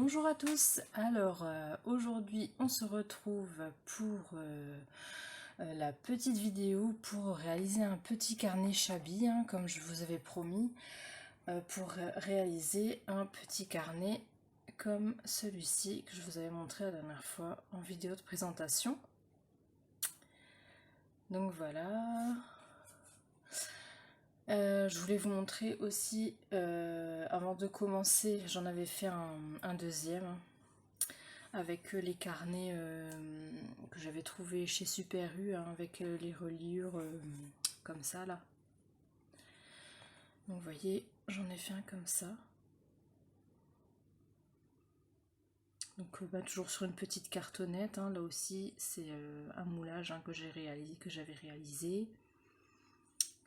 Bonjour à tous, alors aujourd'hui on se retrouve pour la petite vidéo pour réaliser un petit carnet Shabby, comme je vous avais promis, pour réaliser un petit carnet comme celui-ci que je vous avais montré la dernière fois en vidéo de présentation. Donc voilà. Je voulais vous montrer aussi, avant de commencer, j'en avais fait un deuxième avec les carnets que j'avais trouvé chez Super U, avec les reliures comme ça là. Donc vous voyez, j'en ai fait un comme ça. Donc toujours sur une petite cartonnette, là aussi c'est un moulage que j'avais réalisé.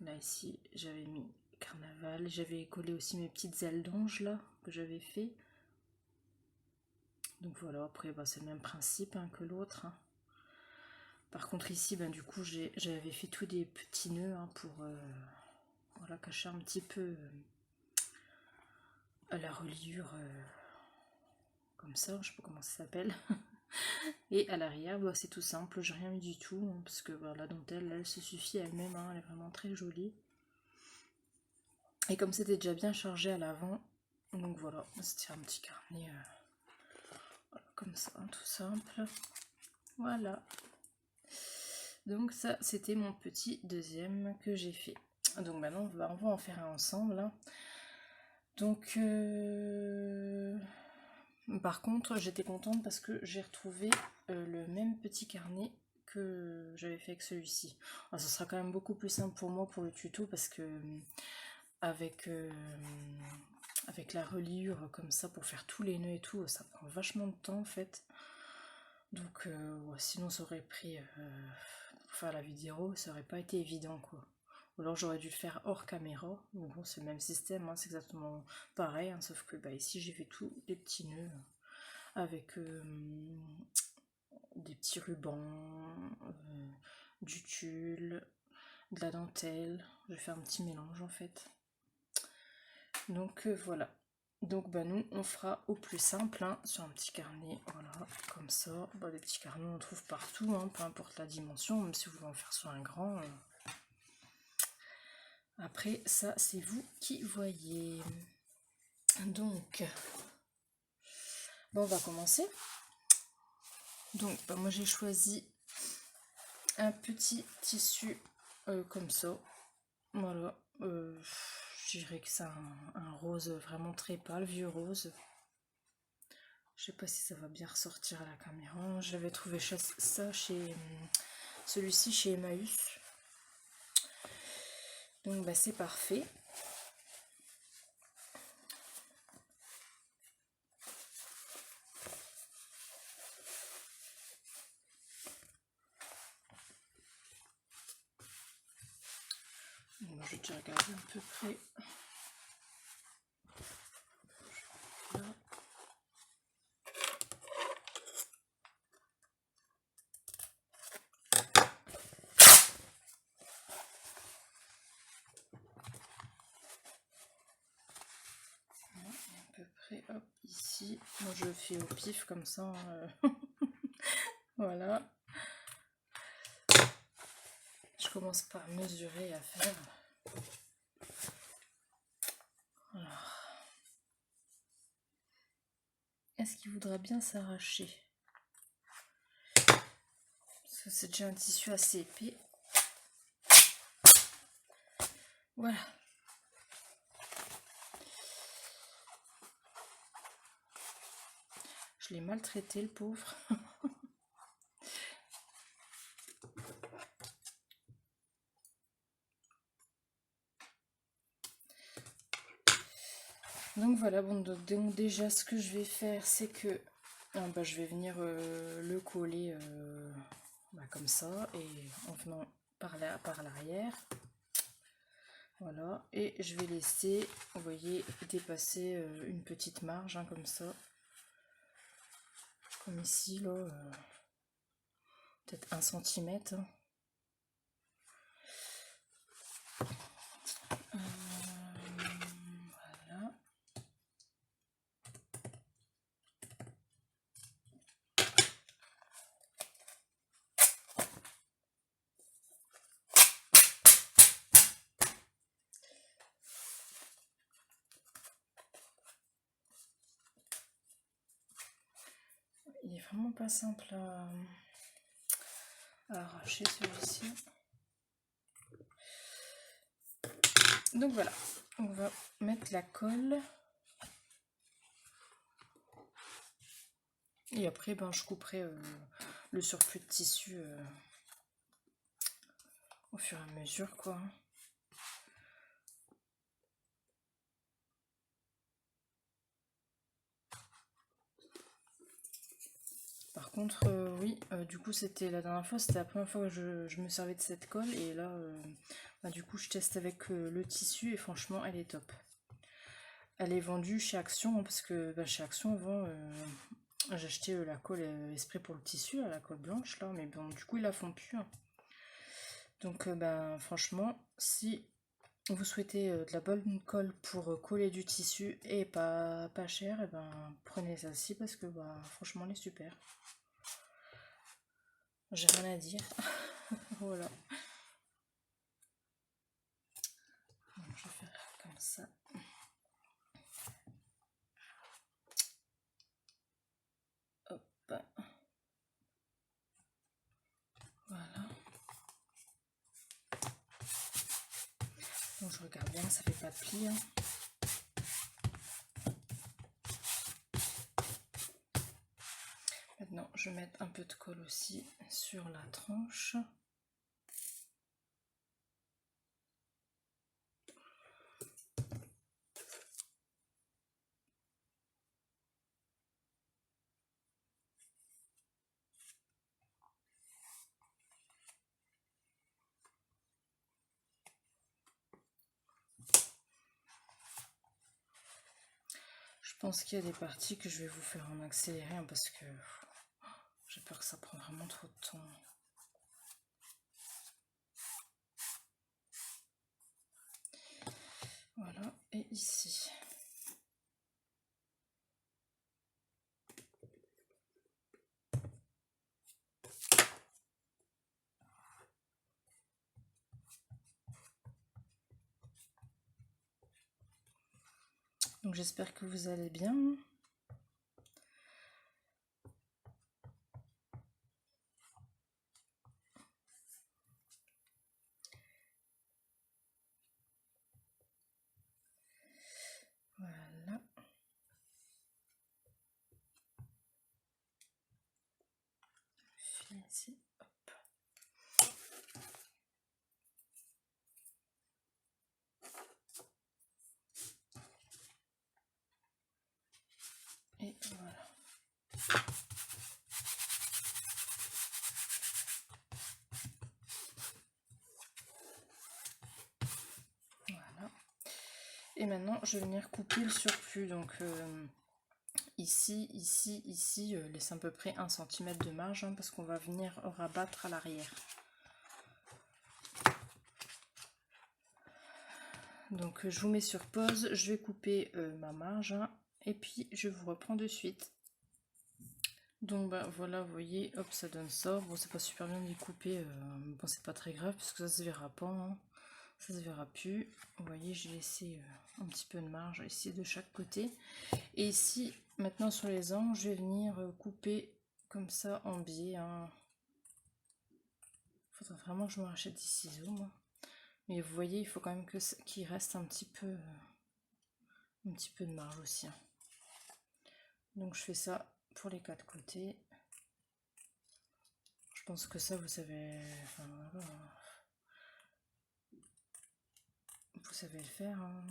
Là ici j'avais mis carnaval, j'avais collé aussi mes petites ailes d'ange là que j'avais fait. Donc voilà, après c'est le même principe que l'autre. Par contre ici du coup j'avais fait tous des petits nœuds pour voilà, cacher un petit peu la reliure comme ça, je sais pas comment ça s'appelle. Et à l'arrière c'est tout simple, j'ai rien mis du tout parce que la dentelle elle se suffit elle-même, elle est vraiment très jolie. Et comme c'était déjà bien chargé à l'avant, donc voilà, c'était un petit carnet voilà, comme ça, tout simple. Voilà. Donc ça c'était mon petit deuxième que j'ai fait. Donc maintenant on va en faire un ensemble. Donc par contre j'étais contente parce que j'ai retrouvé le même petit carnet que j'avais fait avec celui-ci. Ce sera quand même beaucoup plus simple pour moi pour le tuto parce que avec la reliure comme ça pour faire tous les nœuds et tout, ça prend vachement de temps en fait. Donc sinon ça aurait pris pour faire la vidéo, ça aurait pas été évident quoi. Ou alors j'aurais dû le faire hors caméra, mais bon c'est le même système, c'est exactement pareil, sauf que ici j'ai fait tous les petits nœuds avec des petits rubans, du tulle, de la dentelle, je vais faire un petit mélange en fait. Donc voilà. Donc nous on fera au plus simple sur un petit carnet, voilà, comme ça. Les petits carnets on trouve partout, peu importe la dimension, même si vous voulez en faire sur un grand. Après ça c'est vous qui voyez. Donc on va commencer. Donc moi j'ai choisi un petit tissu comme ça. Voilà. Je dirais que c'est un rose vraiment très pâle, vieux rose. Je sais pas si ça va bien ressortir à la caméra. J'avais trouvé ça chez celui-ci chez Emmaüs. Donc c'est parfait. Je vais déjà regarder à peu près. Là. À peu près, hop, ici. Moi je fais au pif comme ça. Voilà. Je commence par mesurer à faire. Alors. Est-ce qu'il voudra bien s'arracher? Parce que c'est déjà un tissu assez épais. Voilà. Je l'ai maltraité, le pauvre. Donc voilà, donc déjà ce que je vais faire, c'est que je vais venir le coller comme ça, et en venant par l'arrière. Voilà, et je vais laisser, vous voyez, dépasser une petite marge, comme ça. Comme ici, là, peut-être 1 cm. Voilà. il est vraiment pas simple à arracher celui-ci. Donc voilà, on va mettre la colle. Et après, ben, je couperai le surplus de tissu au fur et à mesure, quoi. Par contre, oui, du coup, c'était la dernière fois, c'était la première fois que je me servais de cette colle. Et là, bah, du coup, je teste avec le tissu et franchement, elle est top. Elle est vendue chez Action, hein, parce que bah, chez Action, avant, j'ai acheté la colle esprit pour le tissu, la colle blanche, là, mais bon, du coup, ils la font plus, hein. Donc, ben, franchement, si vous souhaitez de la bonne colle pour coller du tissu et pas cher, et ben, prenez celle-ci parce que bah, franchement, elle est super. J'ai rien à dire. Voilà. Donc, je vais faire comme ça. Hop. Voilà. Donc je regarde bien, ça fait pas de pli, hein. Maintenant, je vais mettre un peu de colle aussi sur la tranche. Je pense qu'il y a des parties que je vais vous faire en accéléré, hein, parce que j'ai peur que ça prenne vraiment trop de temps. Voilà, et ici. Donc j'espère que vous allez bien. Voilà. Ici, hop. Et voilà. Voilà. Et maintenant, je vais venir couper le surplus. Donc ici, ici, ici, laisse à peu près 1 cm de marge, hein, parce qu'on va venir rabattre à l'arrière. Donc je vous mets sur pause, je vais couper ma marge, hein, et puis je vous reprends de suite. Donc bah voilà, vous voyez, hop, ça donne ça. Bon, c'est pas super bien découpé, mais bon, c'est pas très grave parce que ça se verra pas, hein. Ça se verra plus. Vous voyez, j'ai laissé un petit peu de marge ici de chaque côté. Et ici, maintenant sur les angles, je vais venir couper comme ça en biais, hein. Faudra vraiment que je me rachète des ciseaux, moi. Mais vous voyez, il faut quand même qu'il reste un petit peu de marge aussi, hein. Donc je fais ça pour les 4 côtés. Je pense que ça, vous savez, enfin, voilà, vous savez le faire, hein.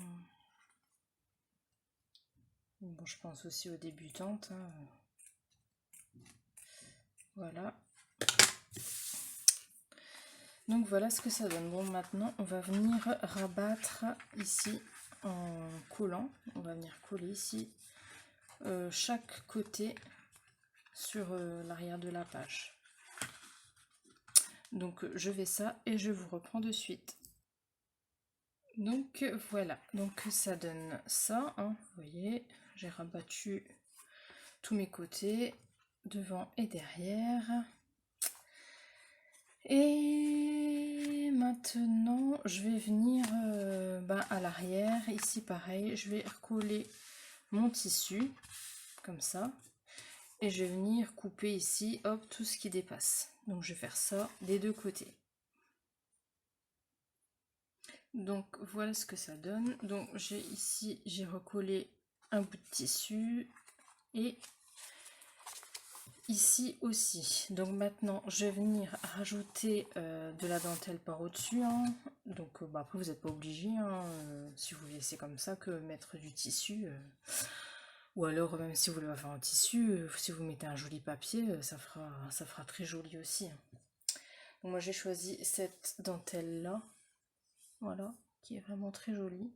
Bon, je pense aussi aux débutantes, hein. Voilà. Donc voilà ce que ça donne. Bon, maintenant on va venir rabattre ici en collant. On va venir coller ici chaque côté sur l'arrière de la page. Donc je fais ça et je vous reprends de suite. Donc voilà, donc ça donne ça, hein, vous voyez, j'ai rabattu tous mes côtés, devant et derrière. Et maintenant, je vais venir à l'arrière, ici pareil, je vais recoller mon tissu, comme ça. Et je vais venir couper ici, hop, tout ce qui dépasse. Donc je vais faire ça des deux côtés. Donc voilà ce que ça donne. Donc j'ai ici, j'ai recollé un bout de tissu et ici aussi. Donc maintenant je vais venir rajouter de la dentelle par au-dessus, hein. Donc après vous n'êtes pas obligé, hein, si vous laissez comme ça, que mettre du tissu, ou alors même si vous voulez faire un tissu, si vous mettez un joli papier, ça fera très joli aussi, hein. Donc moi j'ai choisi cette dentelle là, voilà, qui est vraiment très jolie.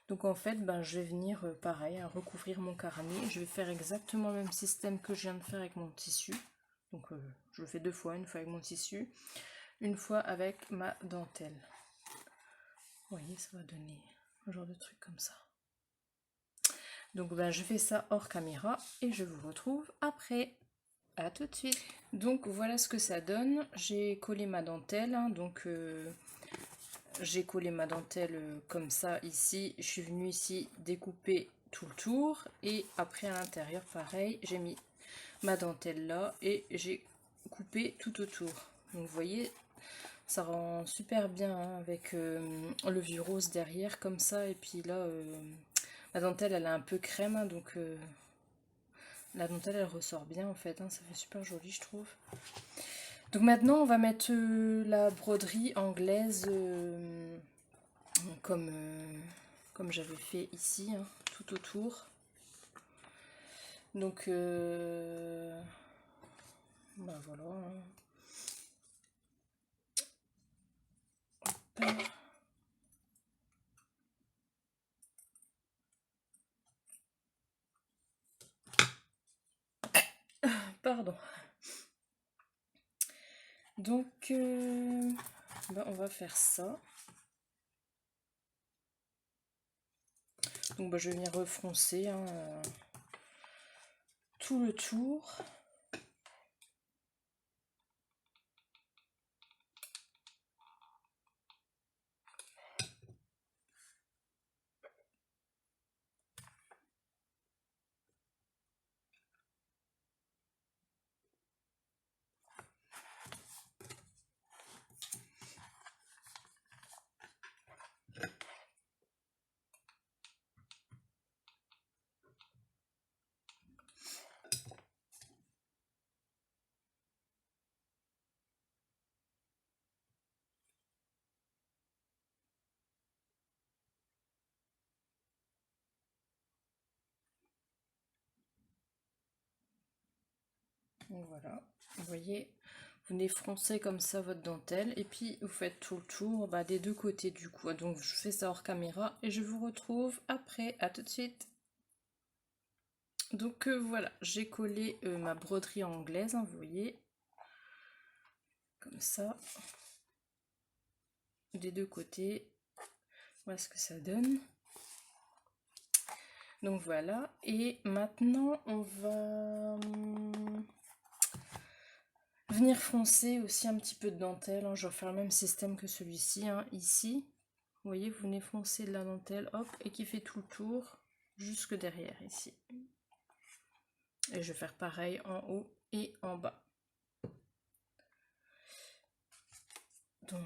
Donc en fait, ben, je vais venir pareil, hein, recouvrir mon carnet. Je vais faire exactement le même système que je viens de faire avec mon tissu. Donc je le fais deux fois, une fois avec mon tissu, une fois avec ma dentelle. Vous voyez, ça va donner un genre de truc comme ça. Donc ben, je fais ça hors caméra et je vous retrouve après. À tout de suite. Donc voilà ce que ça donne. J'ai collé ma dentelle, hein, donc j'ai collé ma dentelle comme ça ici. Je suis venue ici découper tout le tour et après à l'intérieur pareil, j'ai mis ma dentelle là et j'ai coupé tout autour. Donc vous voyez, ça rend super bien, hein, avec le vieux rose derrière comme ça. Et puis là, la dentelle elle est un peu crème, hein, donc la dentelle elle ressort bien en fait, hein, ça fait super joli je trouve. Donc maintenant on va mettre la broderie anglaise comme, comme j'avais fait ici, hein, tout autour. Donc ben voilà, hein. Pardon. Donc ben on va faire ça. Donc ben, je vais venir refroncer, hein, tout le tour. Donc voilà, vous voyez, vous venez froncer comme ça votre dentelle et puis vous faites tout le tour, bah, des deux côtés du coup. Donc je fais ça hors caméra et je vous retrouve après, à tout de suite. Donc voilà, j'ai collé ma broderie anglaise, hein, vous voyez, comme ça, des deux côtés. Voilà ce que ça donne. Donc voilà, et maintenant on va venir froncer aussi un petit peu de dentelle, hein. Je vais faire le même système que celui-ci, hein, ici. Vous voyez, vous venez foncer de la dentelle, hop, et qui fait tout le tour jusque derrière ici. Et je vais faire pareil en haut et en bas. Donc,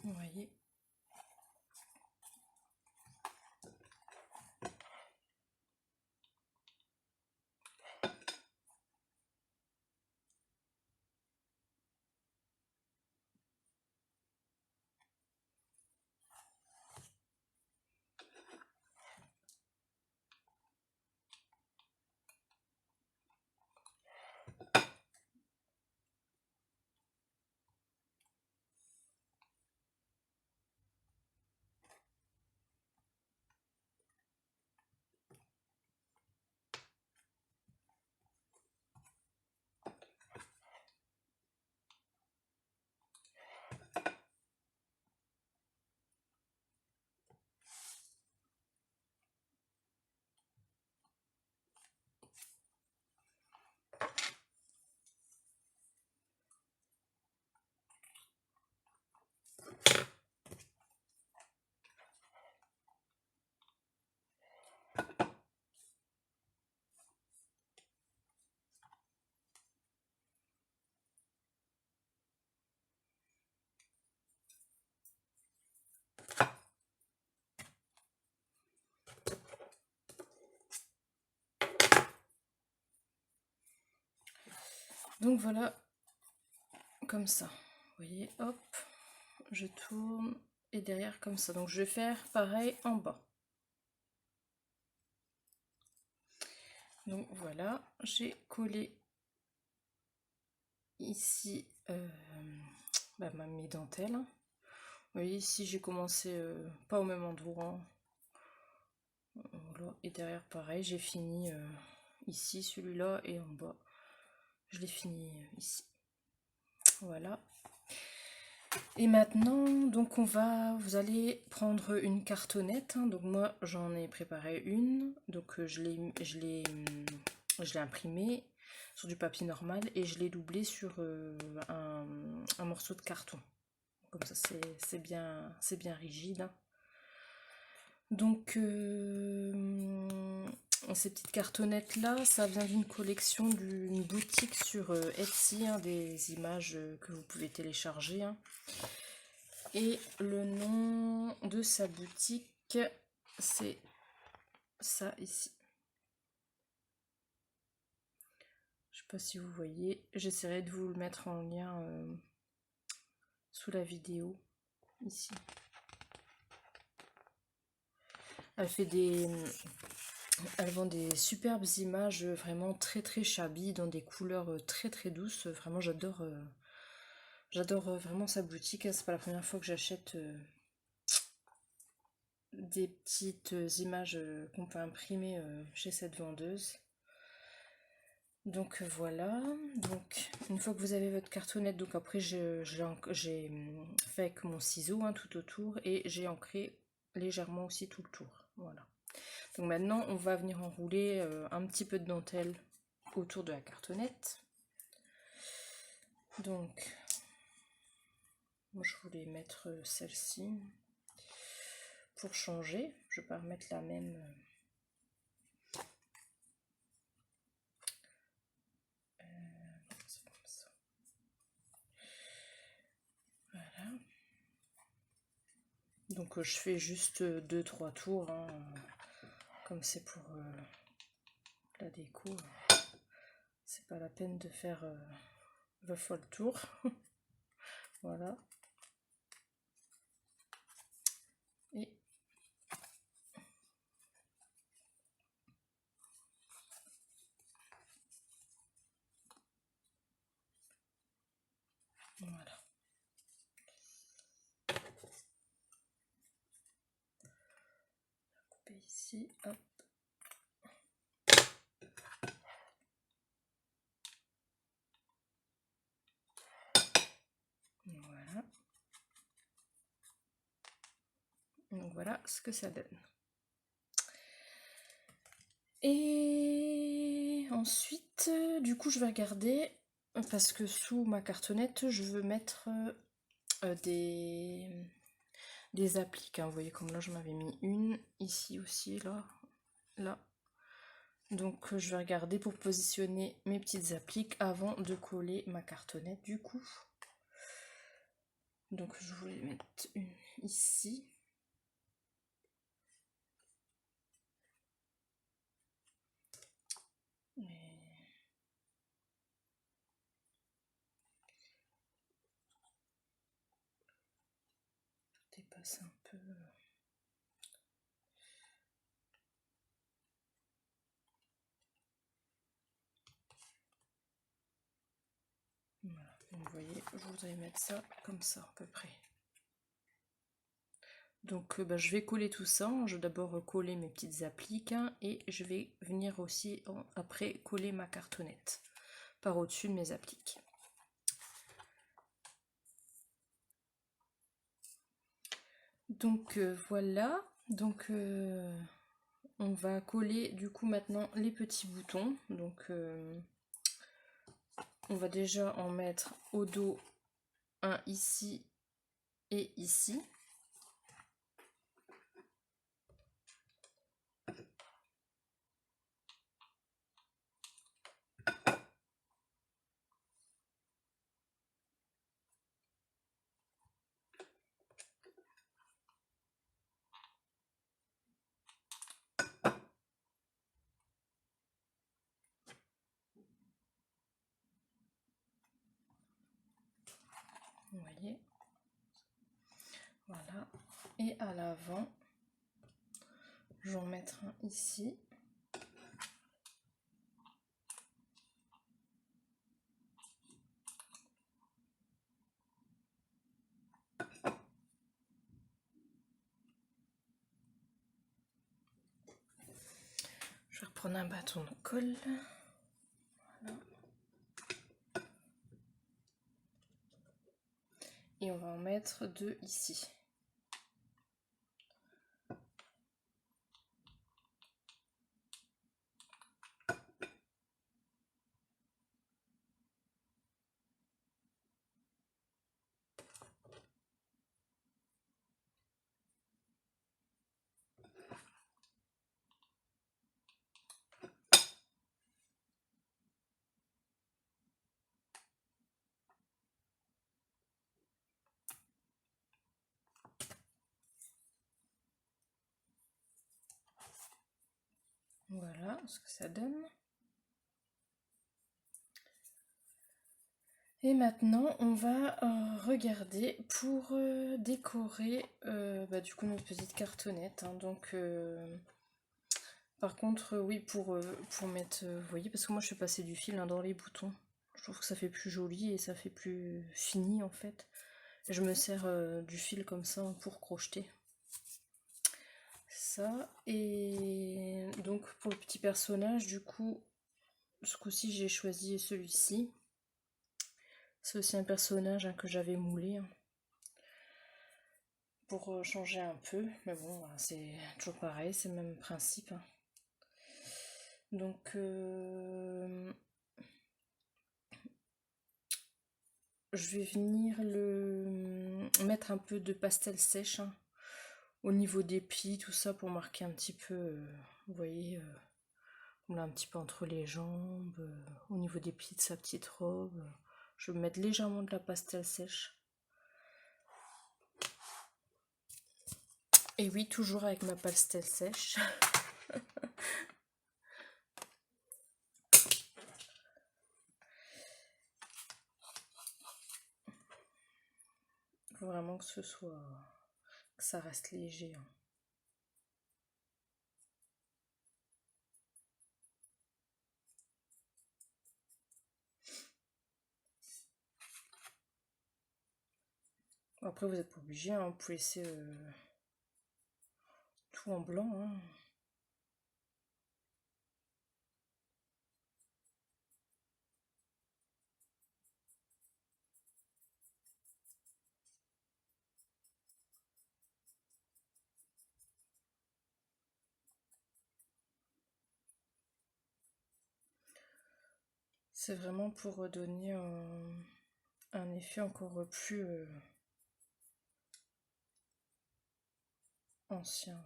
vous voyez. Donc voilà, comme ça. Vous voyez, hop, je tourne et derrière comme ça. Donc je vais faire pareil en bas. Donc voilà, j'ai collé ici mes dentelles. Vous voyez ici j'ai commencé pas au même endroit. Voilà. Et derrière pareil, j'ai fini ici celui-là et en bas. Je l'ai fini ici. Voilà. Et maintenant, donc vous allez prendre une cartonnette. Hein. Donc moi, j'en ai préparé une. Donc je l'ai imprimée sur du papier normal et je l'ai doublé sur un morceau de carton. Comme ça, c'est bien rigide. Hein. Donc ces petites cartonnettes là, ça vient d'une collection d'une boutique sur Etsy, hein, des images que vous pouvez télécharger. Hein. Et le nom de sa boutique, c'est ça ici. Je sais pas si vous voyez, j'essaierai de vous le mettre en lien sous la vidéo, ici. Elle vend des superbes images vraiment très très shabby dans des couleurs très très douces. Vraiment, j'adore vraiment sa boutique. C'est pas la première fois que j'achète des petites images qu'on peut imprimer chez cette vendeuse. Donc voilà, donc une fois que vous avez votre cartonnette, donc après j'ai fait avec mon ciseau hein, tout autour et j'ai ancré légèrement aussi tout le tour. Voilà. Donc maintenant on va venir enrouler un petit peu de dentelle autour de la cartonnette. Donc moi je voulais mettre celle-ci pour changer. Je vais pas remettre la même. Voilà. Donc je fais juste 2-3 tours, hein, comme c'est pour la déco. C'est pas la peine de faire le fol tour. Voilà. Et voilà. Couper ici, hop. Voilà. Donc voilà ce que ça donne. Et ensuite, du coup, je vais regarder parce que sous ma cartonnette, je veux mettre des appliques. Hein. Vous voyez comme là, je m'avais mis une ici aussi, là. Donc je vais regarder pour positionner mes petites appliques avant de coller ma cartonnette du coup. Donc je voulais mettre une ici. Et je dépasse un peu. Voilà, donc vous voyez, je voudrais mettre ça comme ça à peu près. Donc je vais coller tout ça. Je vais d'abord coller mes petites appliques hein, et je vais venir aussi après coller ma cartonnette par au-dessus de mes appliques. Donc voilà, donc on va coller du coup maintenant les petits boutons. Donc on va déjà en mettre au dos un ici et ici. Vous voyez, voilà. Et à l'avant, je vais en mettre un ici. Je vais reprendre un bâton de colle. Voilà. Et on va en mettre deux ici. Voilà ce que ça donne. Et maintenant, on va regarder pour décorer du coup notre petite cartonnette. Hein. Donc, par contre, oui, pour mettre, vous voyez, parce que moi je suis passée du fil hein, dans les boutons. Je trouve que ça fait plus joli et ça fait plus fini en fait. Et je me sers du fil comme ça pour crocheter. Ça, et donc pour le petit personnage, du coup, ce coup-ci j'ai choisi celui-ci. C'est aussi un personnage hein, que j'avais moulé hein, pour changer un peu, mais bon, c'est toujours pareil, c'est le même principe. Hein. Donc, je vais venir mettre un peu de pastel sèche hein, au niveau des plis, tout ça, pour marquer un petit peu, vous voyez, là, un petit peu entre les jambes, au niveau des plis de sa petite robe. Je vais mettre légèrement de la pastel sèche. Et oui, toujours avec ma pastel sèche. Il faut vraiment que que ça reste léger. Hein. Après, vous n'êtes pas obligé, hein, vous pouvez laisser tout en blanc. Hein. C'est vraiment pour donner un effet encore plus ancien.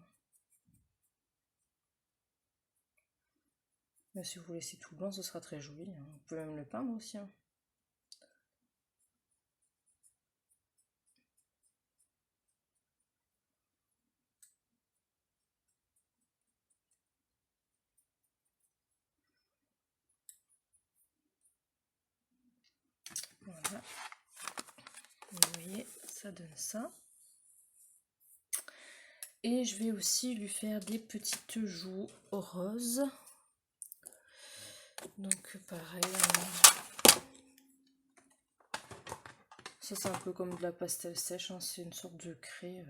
Mais si vous laissez tout blanc, ce sera très joli. Hein. Vous pouvez même le peindre aussi. Hein. Voilà. Vous voyez, ça donne ça. Et je vais aussi lui faire des petites joues roses. Donc pareil. Ça c'est un peu comme de la pastel sèche, hein, c'est une sorte de craie.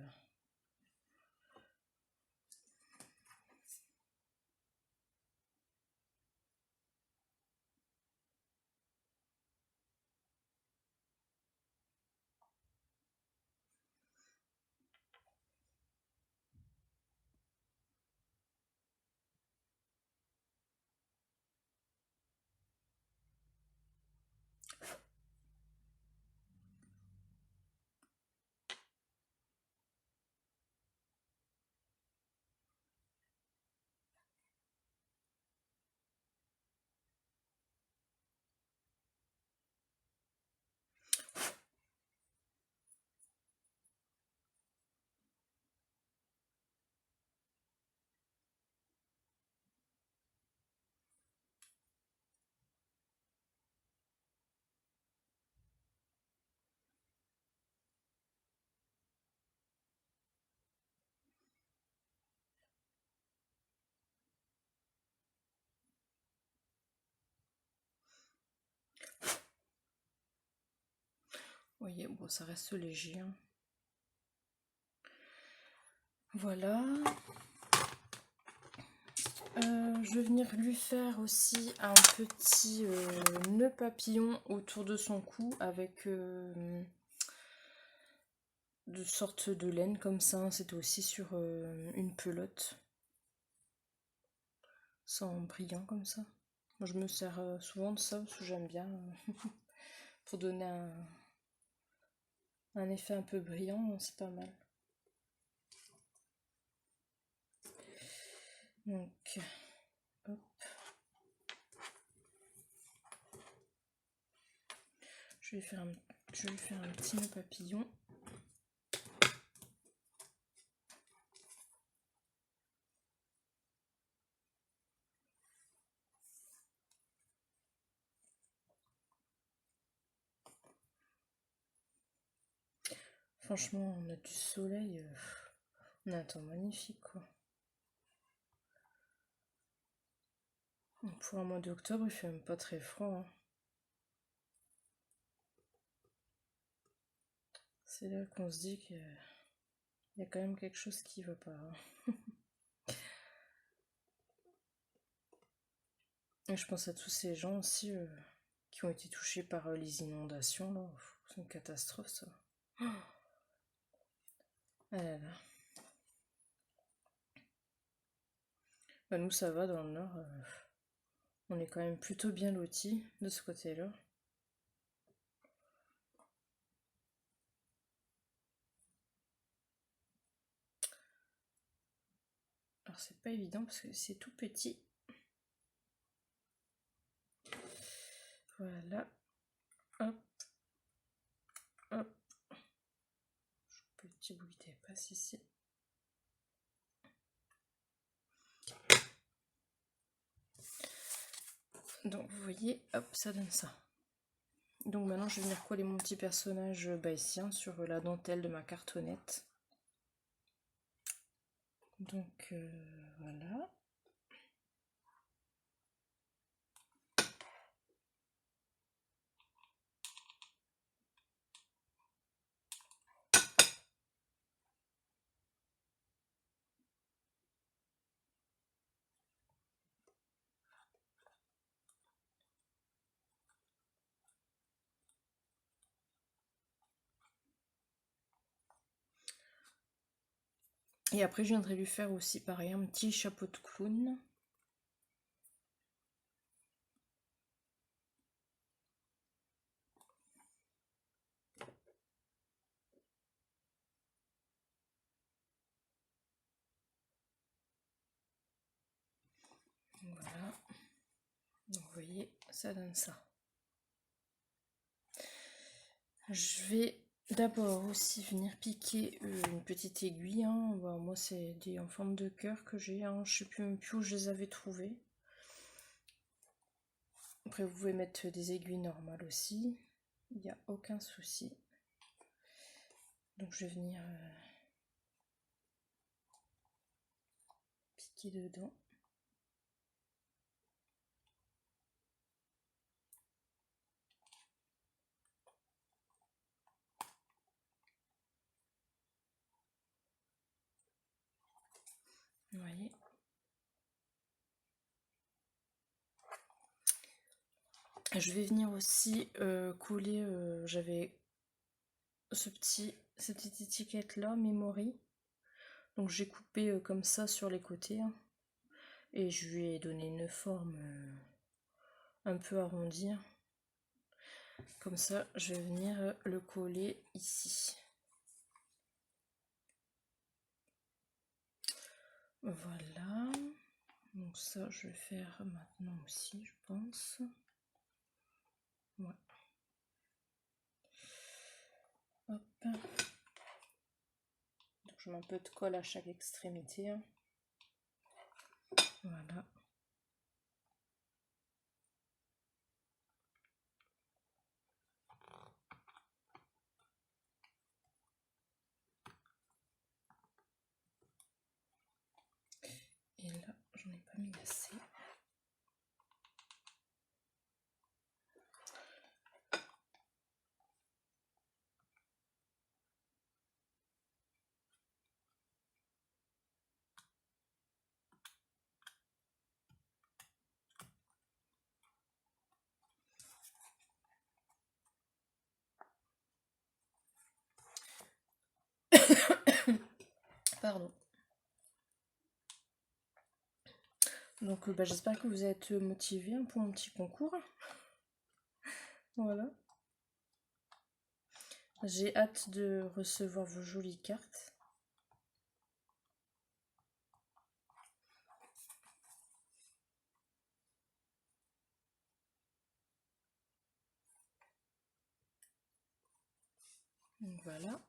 voyez, bon, ça reste léger, hein. Voilà. Je vais venir lui faire aussi un petit nœud papillon autour de son cou avec de sortes de laine comme ça. C'était aussi sur une pelote, sans brillant comme ça. Moi, je me sers souvent de ça parce que j'aime bien pour donner un effet un peu brillant, c'est pas mal. Donc, hop. Je vais faire un petit nœud papillon. Franchement, on a du soleil, on a un temps magnifique, quoi. Pour un mois d'octobre, il fait même pas très froid, hein. C'est là qu'on se dit qu'il y a quand même quelque chose qui va pas, hein. Et je pense à tous ces gens aussi qui ont été touchés par les inondations, là. C'est une catastrophe, ça. Ah là là. Bah, nous, ça va dans le nord. On est quand même plutôt bien lotis de ce côté-là. Alors, c'est pas évident parce que c'est tout petit. Voilà. Hop. Hop. Petit bout qui dépasse ici. Donc vous voyez, hop, ça donne ça. Donc maintenant je vais venir coller mon petit personnage baïsien sur la dentelle de ma cartonnette. Donc voilà. Et après je viendrai lui faire aussi pareil un petit chapeau de clown. Voilà. Donc vous voyez, ça donne ça. Je vais d'abord aussi venir piquer une petite aiguille, hein. Bon, moi c'est des en forme de cœur que j'ai, hein. Je sais plus même plus où je les avais trouvées. Après vous pouvez mettre des aiguilles normales aussi, il n'y a aucun souci. Donc je vais venir piquer dedans. Vous voyez. Je vais venir aussi coller, j'avais cette petite étiquette là, Memory. Donc j'ai coupé comme ça sur les côtés, hein, et je lui ai donné une forme un peu arrondie. Comme ça, je vais venir le coller ici. Voilà. Donc ça, je vais faire maintenant aussi, je pense. Ouais. Hop. Donc je mets un peu de colle à chaque extrémité, hein. Voilà. Et là, j'en ai pas mis assez. Pardon. Donc j'espère que vous êtes motivés pour mon petit concours. Voilà. J'ai hâte de recevoir vos jolies cartes. Donc voilà.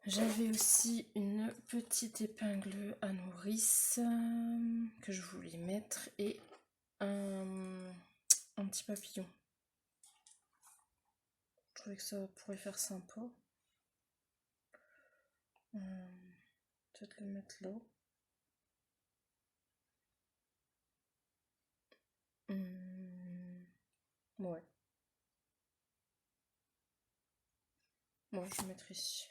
J'avais aussi une petite épingle à nourrice que je voulais mettre et un petit papillon. Je trouvais que ça pourrait faire sympa. Peut-être le mettre là. Ouais. Bon, je vais mettre ici.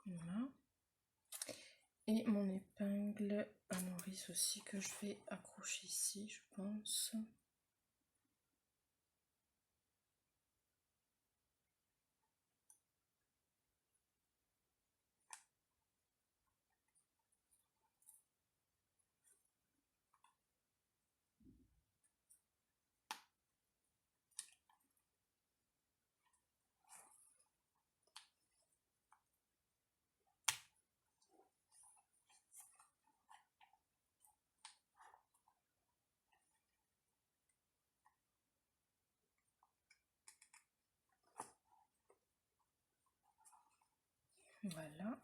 Voilà. Et mon épingle à nourrice aussi que je vais accrocher ici, je pense. Voilà.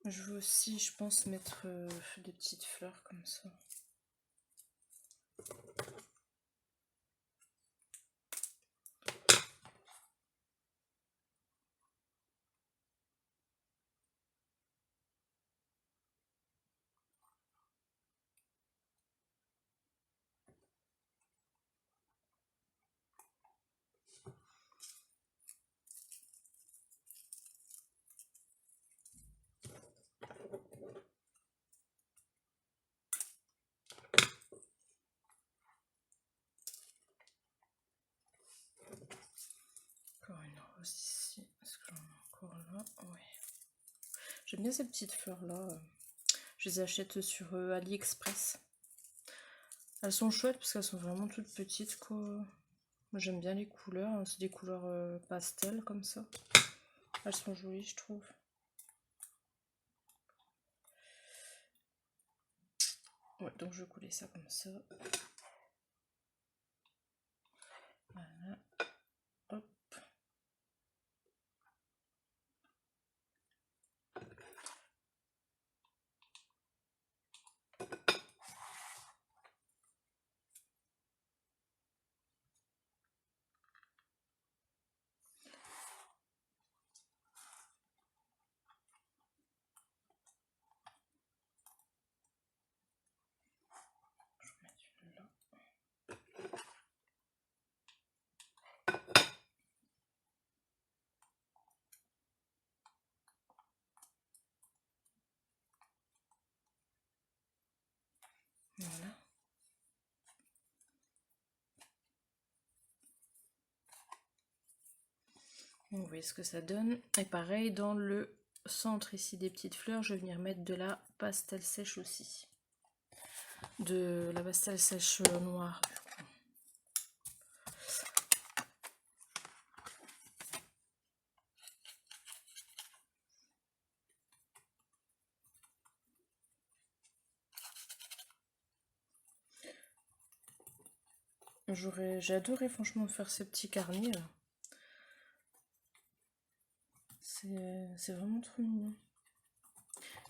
Je veux aussi, je pense, mettre des petites fleurs comme ça. Encore une rose ici. Est-ce que j'en ai encore là? Ouais. J'aime bien ces petites fleurs là. Je les achète sur AliExpress. Elles sont chouettes parce qu'elles sont vraiment toutes petites quoi. Moi j'aime bien les couleurs. Hein. C'est des couleurs pastel comme ça. Elles sont jolies je trouve. Ouais, donc je vais couler ça comme ça. Voilà. Hop. Je vais mettre une là. Voilà. Vous voyez ce que ça donne. Et pareil, dans le centre ici des petites fleurs, je vais venir mettre de la pastel sèche aussi. De la pastel sèche noire. J'ai adoré franchement faire ces petits carnets là. C'est vraiment trop mignon.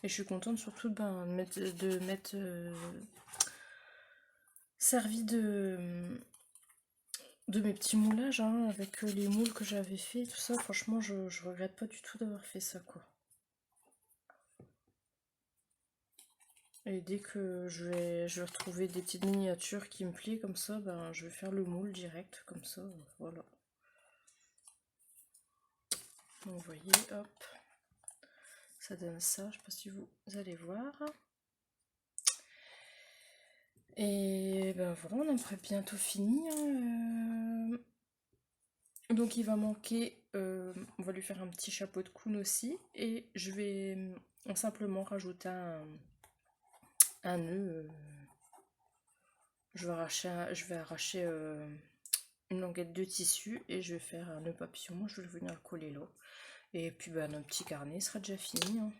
Et je suis contente surtout de m'être servi de mes petits moulages, hein, avec les moules que j'avais fait, tout ça. Franchement, je regrette pas du tout d'avoir fait ça, quoi. Et dès que je vais retrouver des petites miniatures qui me plaisent comme ça, ben, je vais faire le moule direct, comme ça, voilà. Donc, vous voyez, hop, ça donne ça, je sais pas si vous allez voir. Et ben voilà, on a bientôt fini, hein. Donc il va manquer, on va lui faire un petit chapeau de clown aussi, et je vais simplement rajouter un nœud. Je vais arracher une languette de tissu et je vais faire un nœud papillon. Je vais venir le coller là. Et puis ben, notre petit carnet sera déjà fini, hein.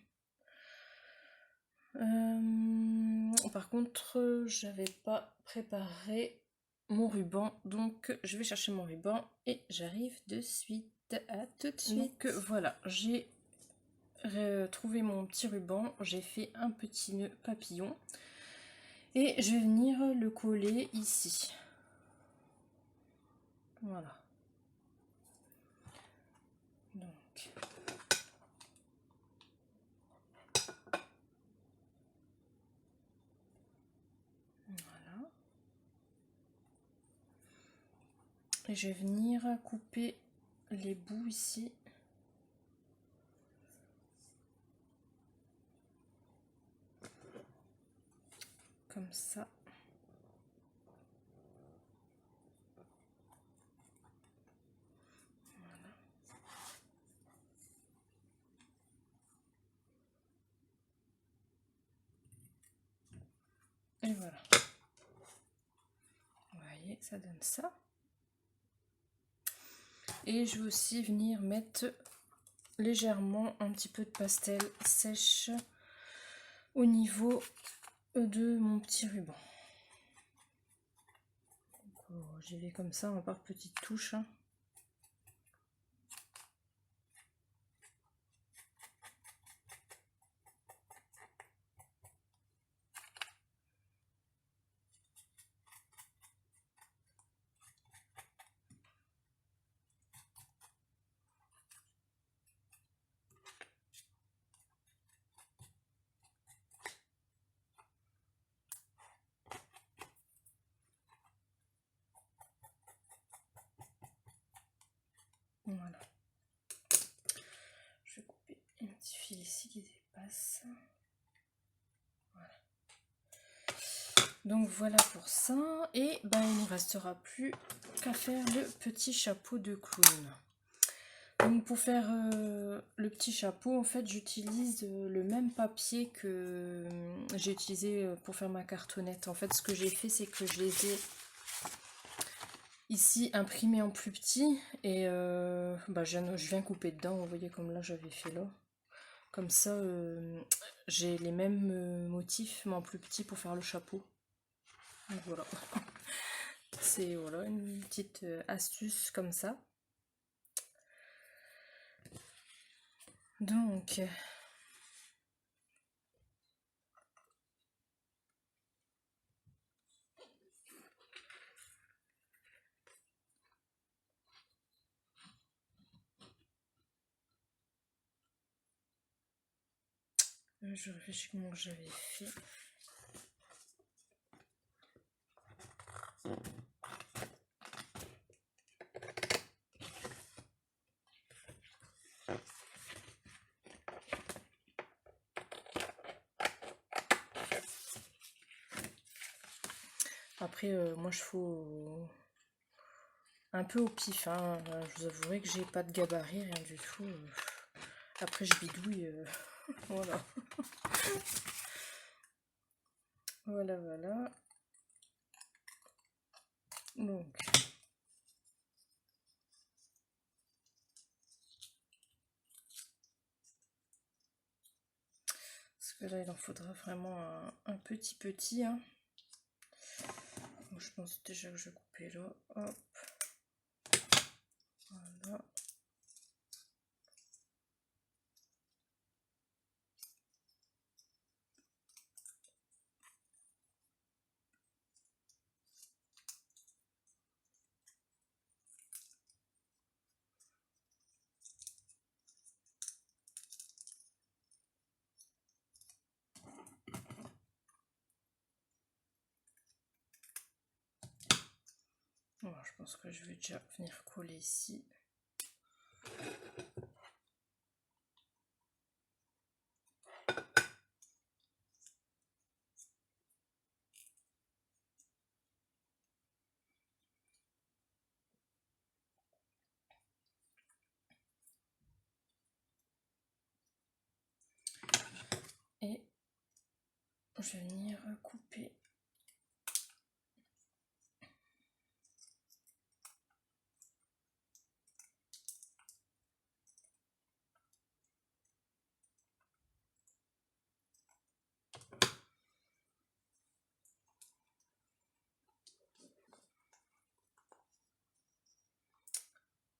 Par contre, j'avais pas préparé mon ruban, donc je vais chercher mon ruban et j'arrive de suite. À tout de suite. Donc voilà, j'ai trouvé mon petit ruban, j'ai fait un petit nœud papillon et je vais venir le coller ici. Voilà. Donc voilà. Et je vais venir couper les bouts ici. Comme ça. Voilà. Et voilà. Vous voyez, ça donne ça. Et je vais aussi venir mettre légèrement un petit peu de pastel sèche au niveau de mon petit ruban. J'y vais comme ça, par petites touches, hein. Voilà. Je vais couper un petit fil ici qui dépasse. Voilà. Donc voilà pour ça. Et ben il ne restera plus qu'à faire le petit chapeau de clown. Donc pour faire le petit chapeau, en fait j'utilise le même papier que j'ai utilisé pour faire ma cartonnette. En fait ce que j'ai fait, c'est que je les ai ici imprimés en plus petit et je viens couper dedans, vous voyez comme là j'avais fait là. Comme ça j'ai les mêmes motifs mais en plus petit pour faire le chapeau. Donc voilà. C'est voilà, une petite astuce comme ça. Donc je réfléchis comment j'avais fait. Après, moi je fais un peu au pif, hein. Je vous avouerai que j'ai pas de gabarit, rien du tout. Après, je bidouille. Voilà. Voilà, voilà. Donc. Parce que là, il en faudra vraiment un petit, hein. Donc, je pense déjà que je vais couper là. Hop. Voilà. Alors, je pense que je vais déjà venir coller ici. Et je vais venir couper.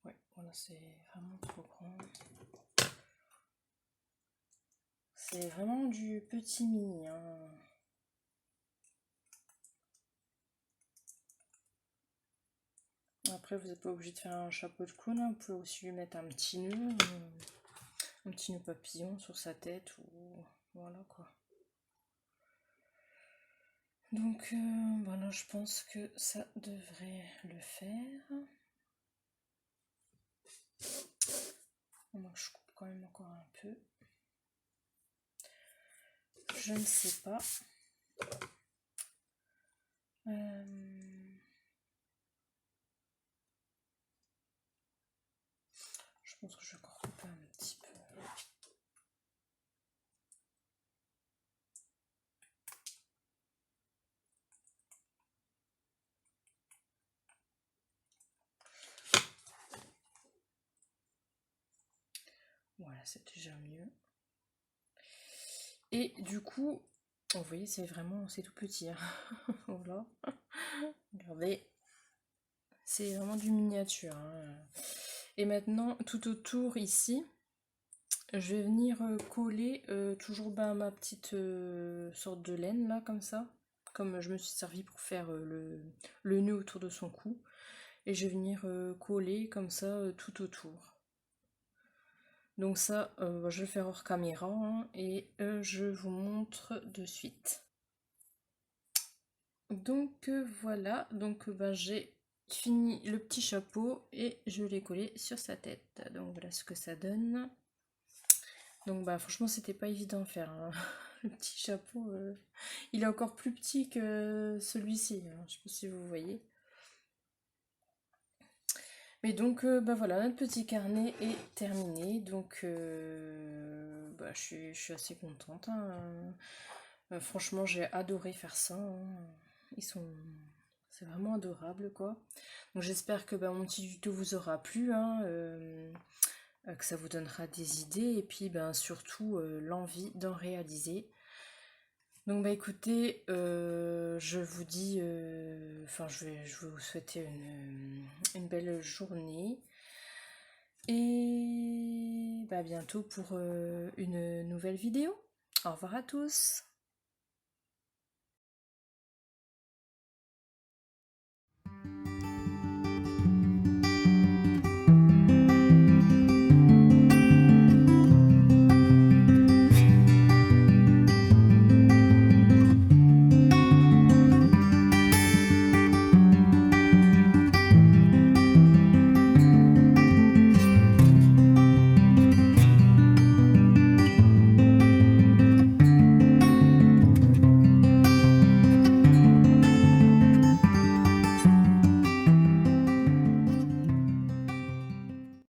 Ouais, voilà, c'est vraiment trop grand. C'est vraiment du petit mini, hein. Après, vous n'êtes pas obligé de faire un chapeau de clown, hein. Vous pouvez aussi lui mettre un petit nœud papillon sur sa tête, ou voilà quoi. Donc voilà, je pense que ça devrait le faire. Moi, je coupe quand même encore un peu. Je ne sais pas. Je pense que je vais encore couper un petit peu. Voilà, c'est déjà mieux. Et du coup, vous voyez, c'est tout petit, hein. Voilà. Regardez. C'est vraiment du miniature, hein. Et maintenant, tout autour ici, je vais venir coller toujours ma petite sorte de laine là, comme ça. Comme je me suis servi pour faire le nœud autour de son cou. Et je vais venir coller comme ça tout autour. Donc ça, je vais le faire hors caméra, hein, et je vous montre de suite. Donc voilà, donc j'ai fini le petit chapeau et je l'ai collé sur sa tête. Donc voilà ce que ça donne. Donc bah franchement c'était pas évident à faire, hein. Le petit chapeau, il est encore plus petit que celui-ci, hein. Je sais pas si vous voyez. Mais donc bah voilà, notre petit carnet est terminé. Donc bah, je suis assez contente, hein. Franchement j'ai adoré faire ça, hein. C'est vraiment adorable quoi. Donc j'espère que bah, mon petit tuto vous aura plu, hein, que ça vous donnera des idées et puis ben surtout l'envie d'en réaliser. Donc bah écoutez, je vous dis, enfin je vais vous souhaiter une belle journée et bah, à bientôt pour une nouvelle vidéo. Au revoir à tous.